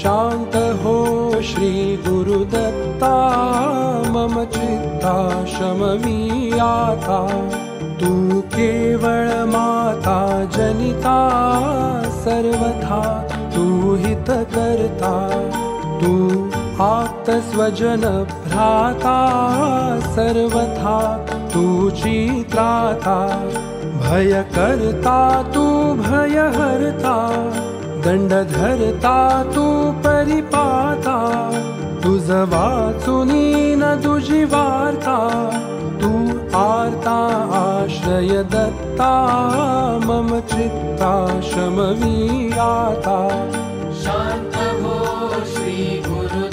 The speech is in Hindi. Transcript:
शांत हो श्री गुरुदत्ता, मम चित्ता शमवी आता। तू केवळ माता जनिता सर्वथा, तू हित करता। तू आप्त स्वजन भ्राता सर्वथा, तुझी त्राता। भय करता तू भय हरता, दंड धरता तू परिपाता। तुझ वाचुनी न तुझी वार्ता, तू आर्ता आश्रय दत्ता। मम चित्ता शमवी आता। शांत हो श्री गुरु